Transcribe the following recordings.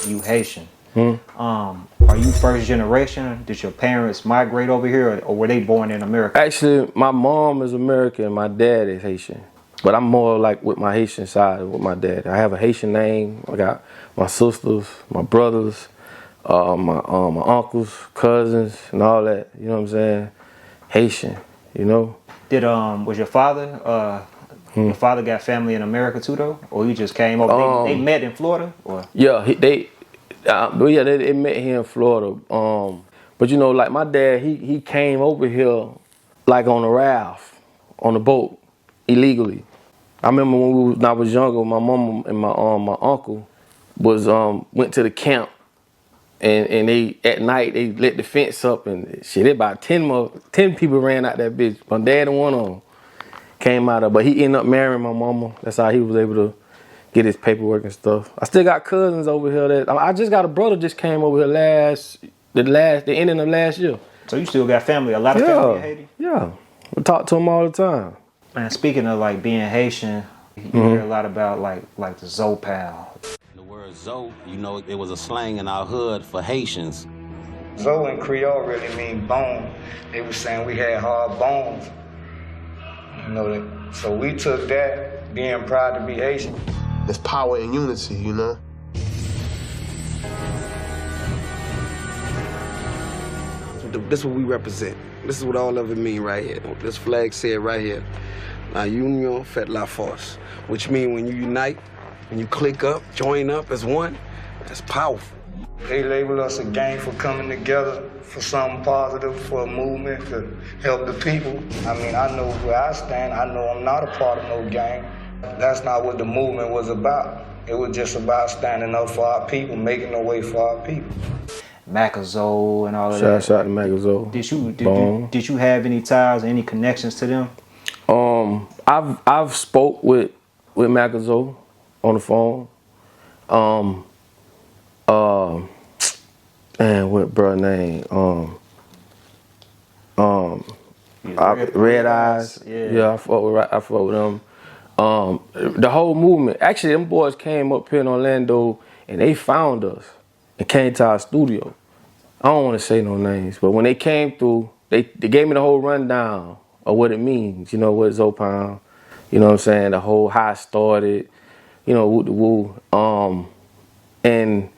you Haitian. Are you first generation? Did your parents migrate over here, or were they born in America? Actually, my mom is American, my dad is Haitian. But I'm more like with my Haitian side with my dad. I have a Haitian name. I got my sisters, my brothers, my uncles, cousins, and all that. You know what I'm saying? Haitian, you know. Did was your father? Your father got family in America too, though, or he just came over? They met in Florida, or? Yeah, they met here in Florida. But you know, like my dad, he came over here like on a raft, on a boat, illegally. I remember when I was younger, my mom and my uncle was went to the camp, and they at night they let the fence up and shit. About 10 people ran out that bitch. My dad and one of them came out of, but he ended up marrying my mama. That's how he was able to get his paperwork and stuff. I still got cousins over here that I just got a brother just came over here the ending of last year. So you still got family, a lot of family in Haiti? Yeah, we talk to them all the time. Man, speaking of like being Haitian, you hear a lot about like the Zoe Pound. The word Zoe, you know, it was a slang in our hood for Haitians. Zoe in Creole really mean bone. They were saying we had hard bones. You know that. So we took that, being proud to be Haitian. There's power in unity, you know? This is what we represent. This is what all of it mean right here. This flag said right here, La Union fait la force, which means when you unite, when you click up, join up as one, that's powerful. They label us a gang for coming together for something positive, for a movement to help the people. I mean, I know where I stand. I know I'm not a part of no gang. That's not what the movement was about. It was just about standing up for our people, making a way for our people. Mac-a-Zoe and all of that. Shout out to Mac-a-Zoe. Did you have any ties or any connections to them? I've spoke with Mac-a-Zoe on the phone. Man, what bro name? Red Eyes. Yeah, I fought with them. The whole movement. Actually, them boys came up here in Orlando and they found us and came to our studio. I don't want to say no names, but when they came through, they gave me the whole rundown of what it means. You know, what Zoe Pound. You know what I'm saying? The whole how it started. You know, woo the woo. And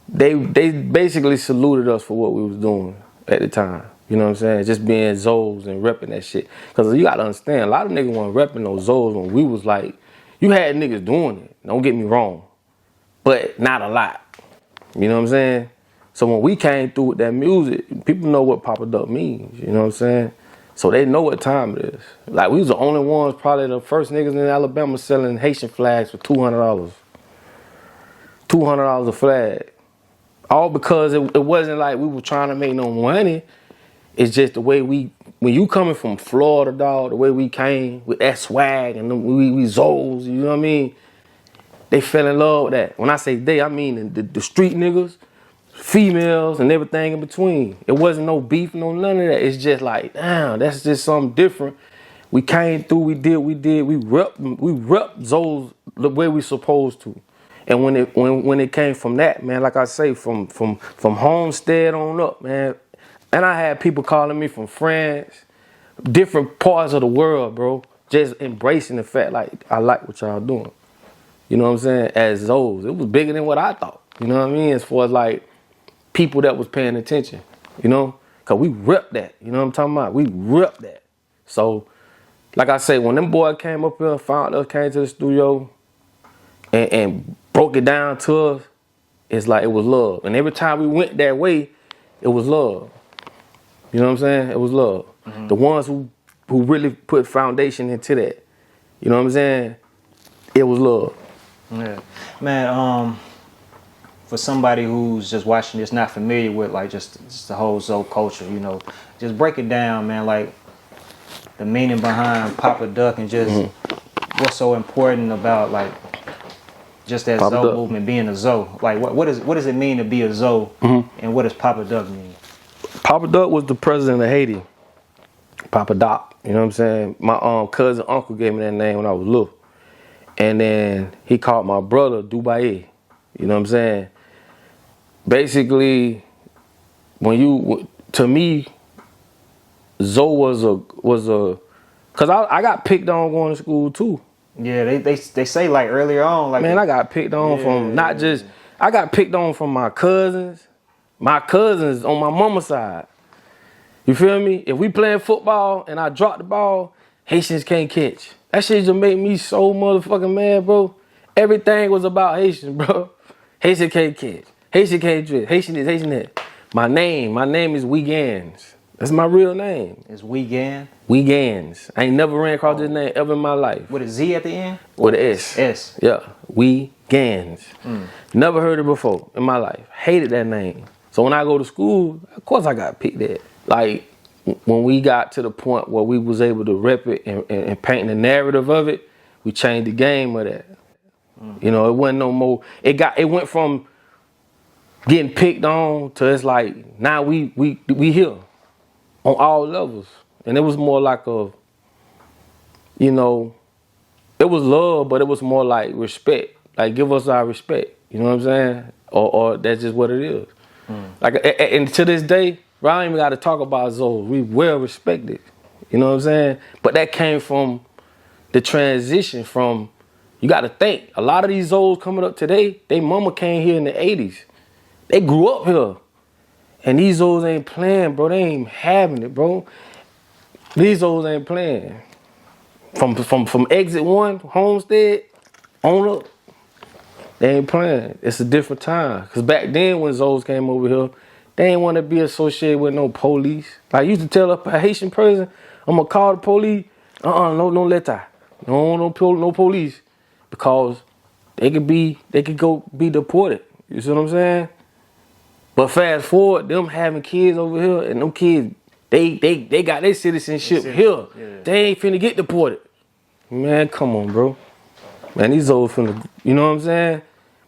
they basically saluted us for what we was doing at the time. You know what I'm saying? Just being Zoes and repping that shit. Because you got to understand, a lot of niggas weren't repping those Zoes when we was like, you had niggas doing it. Don't get me wrong. But not a lot. You know what I'm saying? So when we came through with that music, people know what Papa Duck means. You know what I'm saying? So they know what time it is. Like, we was the only ones, probably the first niggas in Alabama selling Haitian flags for $200. $200 a flag. All because it wasn't like we were trying to make no money. It's just the way when you coming from Florida, dog, the way we came with that swag and we Zoes, you know what I mean? They fell in love with that. When I say they, I mean the street niggas, females, and everything in between. It wasn't no beef, no none of that. It's just like, damn, that's just something different. We came through, we did. We rep Zoes the way we supposed to. And when it came from that, man, like I say, from Homestead on up, man. And I had people calling me from France, different parts of the world, bro, just embracing the fact, like, I like what y'all doing. You know what I'm saying? As Zoes. It was bigger than what I thought. You know what I mean? As far as, like, people that was paying attention, you know? Because we rep that. You know what I'm talking about? We rep that. So, like I say, when them boys came up here, found us, came to the studio, and broke it down to us, it's like it was love. And every time we went that way, it was love. You know what I'm saying? It was love. Mm-hmm. The ones who really put foundation into that, you know what I'm saying? It was love. Yeah. Man, for somebody who's just watching this, not familiar with like just the whole Zoe culture, you know, just break it down, man, like the meaning behind Papa Duck and just what's so important about like just that Papa Zoe Duck movement, being a Zoe. Like what does it mean to be a Zoe, and what does Papa Duck mean? Papa Duck was the president of Haiti. Papa Doc, you know what I'm saying? My cousin uncle gave me that name when I was little. And then he called my brother Dubaye. You know what I'm saying? basically, to me, Zoe was a, cause I got picked on going to school too. Yeah, they say like earlier on, like Man, I got picked on from not just, I got picked on from my cousins on my mama's side. You feel me? If we playing football and I drop the ball, Haitians can't catch. That shit just made me so motherfucking mad, bro. Everything was about Haitian, bro. Haitian can't catch. Haitian can't dress. Haitian this, Haitian that. My name is Weegans. That's my real name. It's Weegans. Weegans. I ain't never ran across this name ever in my life. With a Z at the end? With an S. S. Yeah. Weegans. Never heard it before in my life. Hated that name. So when I go to school, of course I got picked at. Like, when we got to the point where we was able to rep it and paint the narrative of it, we changed the game of that. You know, it wasn't no more. It went from getting picked on to it's like now we here on all levels, and it was more like a, you know, it was love, but it was more like respect. Like, give us our respect. You know what I'm saying? Or that's just what it is. Like, and to this day, I don't even got to talk about Zoe. We well respected. You know what I'm saying? But that came from the transition from, you got to think, a lot of these Zoes coming up today, they mama came here in the 80s. They grew up here. And these Zoes ain't playing, bro. They ain't having it, bro. These Zoes ain't playing. From exit 1, Homestead, on up, they ain't playing. It's a different time. Because back then when Zoes came over here, they ain't want to be associated with no police. Like, I used to tell a Haitian person, I'm going to call the police. No let that. No police. Because they could go be deported. You see what I'm saying? But fast forward, them having kids over here, and them kids, they got their citizenship here. Yeah. They ain't finna get deported. Man, come on, bro. Man, these old finna, you know what I'm saying?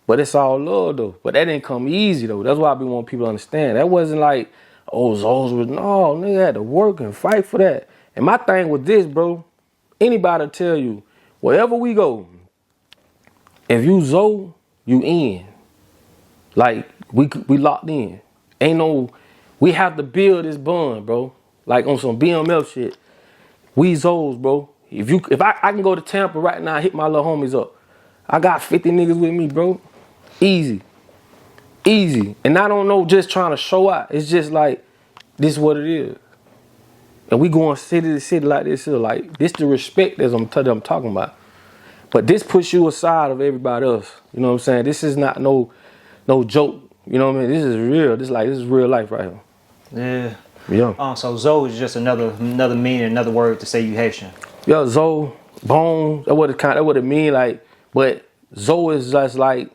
But it's all love, though. But that didn't come easy, though. That's why I be wanting people to understand. That wasn't like, oh, Zoes was, no, nigga had to work and fight for that. And my thing with this, bro, anybody tell you, wherever we go, if you Zoe, you in. Like, we locked in. Ain't no, we have to build this bond, bro. Like on some BMF shit. We Zoes, bro. If I can go to Tampa right now and hit my little homies up, I got 50 niggas with me, bro. Easy. And I don't know, just trying to show out. It's just like, this is what it is. And we going city to city like this here. Like, this the respect that I'm talking about. But this puts you aside of everybody else. You know what I'm saying? This is not no joke. You know what I mean? This is real. This is real life right Yeah. here. Yeah. So Zoe is just another meaning, another word to say you Haitian. Yeah, Zoe, bone. That what it mean. Like, but Zoe is just like,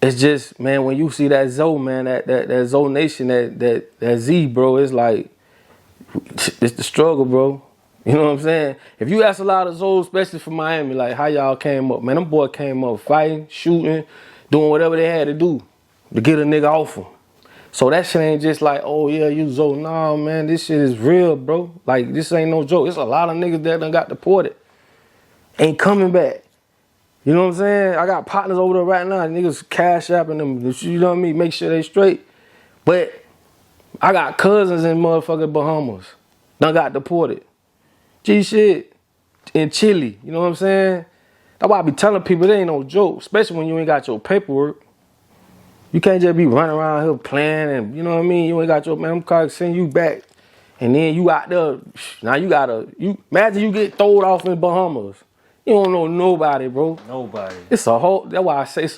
it's just, man, when you see that Zoe, man, that Zoe Nation, that Z, bro, it's like, it's the struggle, bro. You know what I'm saying? If you ask a lot of Zoes, especially from Miami, like how y'all came up, man, them boys came up fighting, shooting, doing whatever they had to do to get a nigga off them. So that shit ain't just like, oh yeah, you Zoe. Nah, man, this shit is real, bro. Like, this ain't no joke. It's a lot of niggas that done got deported. Ain't coming back. You know what I'm saying? I got partners over there right now. Niggas cash apping them. You know what I mean? Make sure they straight. But I got cousins in motherfucking Bahamas. Done got deported. G shit. In Chile. You know what I'm saying? That's why I be telling people it ain't no joke. Especially when you ain't got your paperwork. You can't just be running around here playing and, you know what I mean? You ain't got your, man, I'm calling send you back. And then you out there, now you gotta, imagine you get thrown off in Bahamas. You don't know nobody, bro. Nobody. It's a whole, that's why I say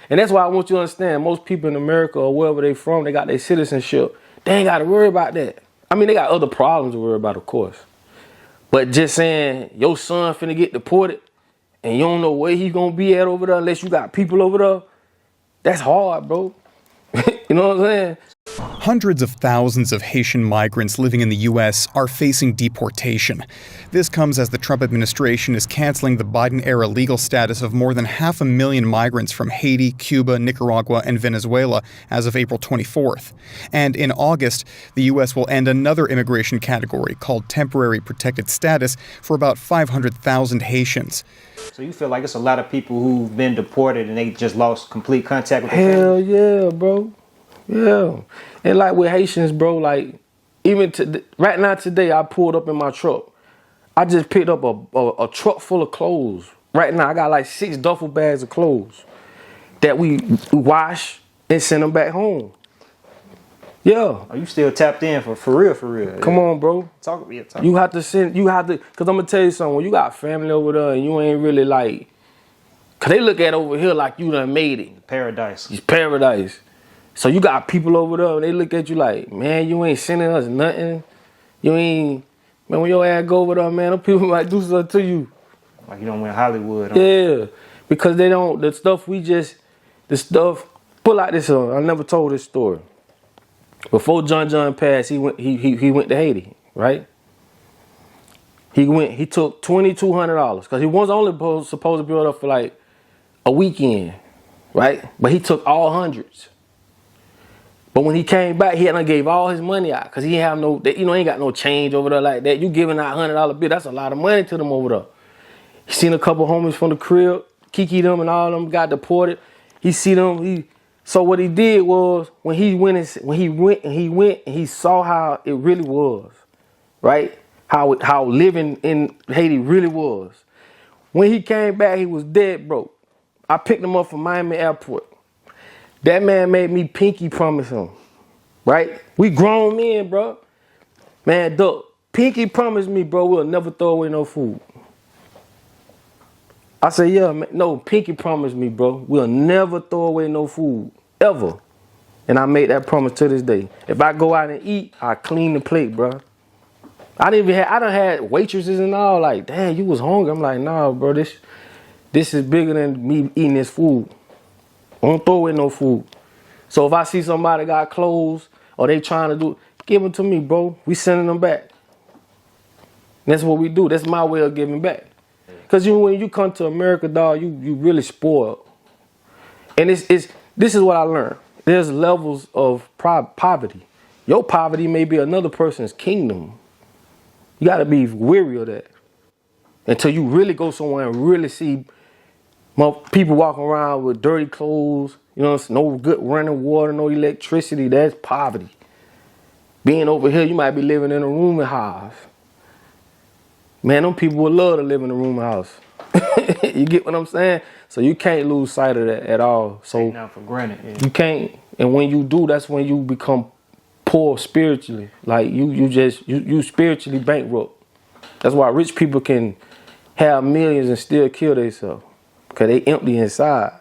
and that's why I want you to understand, most people in America or wherever they from, they got their citizenship. They ain't gotta worry about that. I mean, they got other problems to worry about, of course. But just saying, your son finna get deported and you don't know where he gonna be at over there unless you got people over there, that's hard, bro. You know what I'm saying? Hundreds of thousands of Haitian migrants living in the U.S. are facing deportation. This comes as the Trump administration is canceling the Biden-era legal status of more than 500,000 migrants from Haiti, Cuba, Nicaragua, and Venezuela as of April 24th. And in August, the U.S. will end another immigration category called temporary protected status for about 500,000 Haitians. So you feel like it's a lot of people who've been deported and they just lost complete contact with their Hell family? yeah, bro. Yeah. And like with Haitians, bro, like even right now today, I pulled up in my truck. I just picked up a truck full of clothes. Right now, I got like 6 duffel bags of clothes that we wash and send them back home. Yeah. Are you still tapped in for real, for real? Come on, bro. Talk. You have to, because I'm going to tell you something. When you got family over there and you ain't really like, because they look at over here like you done made it. Paradise. It's paradise. So you got people over there and they look at you like, man, you ain't sending us nothing. You ain't, man, when your ass go over there, man, them people might do something to you. Like you don't win Hollywood. Huh? Yeah. Because they don't, the stuff, pull out this, I never told this story. Before John passed, he went to Haiti, right? He took $2,200 because he was only supposed to be there for like a weekend, right? But he took all hundreds. But when he came back, he had gave all his money out because he have no, ain't got no change over there like that. You giving out $100 bill, that's a lot of money to them over there. He seen a couple homies from the crib, Kiki them and all of them got deported. He see them. So what he did was when he went and he saw how it really was, right? How living in Haiti really was. When he came back, he was dead broke. I picked him up from Miami Airport. That man made me pinky promise him, right? We grown men, bro. Man, Duck, pinky promised me, bro, we'll never throw away no food. I said, yeah, man, no, pinky promised me, bro, we'll never throw away no food, ever. And I made that promise to this day. If I go out and eat, I clean the plate, bro. I done had waitresses and all, like, damn, you was hungry. I'm like, nah, bro, this is bigger than me eating this food. Don't throw away no food. So if I see somebody got clothes or they trying to do, give them to me, bro. We sending them back. That's what we do. That's my way of giving back. Because when you come to America, dog, you really spoiled. And this is what I learned. There's levels of poverty. Your poverty may be another person's kingdom. You got to be weary of that. Until you really go somewhere and really see people walking around with dirty clothes, no good running water, no electricity. That's poverty. Being over here, you might be living in a rooming house. Man, them people would love to live in a rooming house. You get what I'm saying? So you can't lose sight of that at all. So not for granted. Yeah. You can't. And when you do, that's when you become poor spiritually. Like you spiritually bankrupt. That's why rich people can have millions and still kill themselves. Because they empty inside.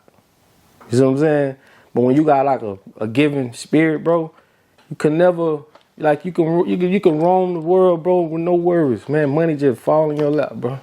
You see what I'm saying? But when you got like a giving spirit, bro, you can never, like you can roam the world, bro, with no worries. Man, money just fall in your lap, bro.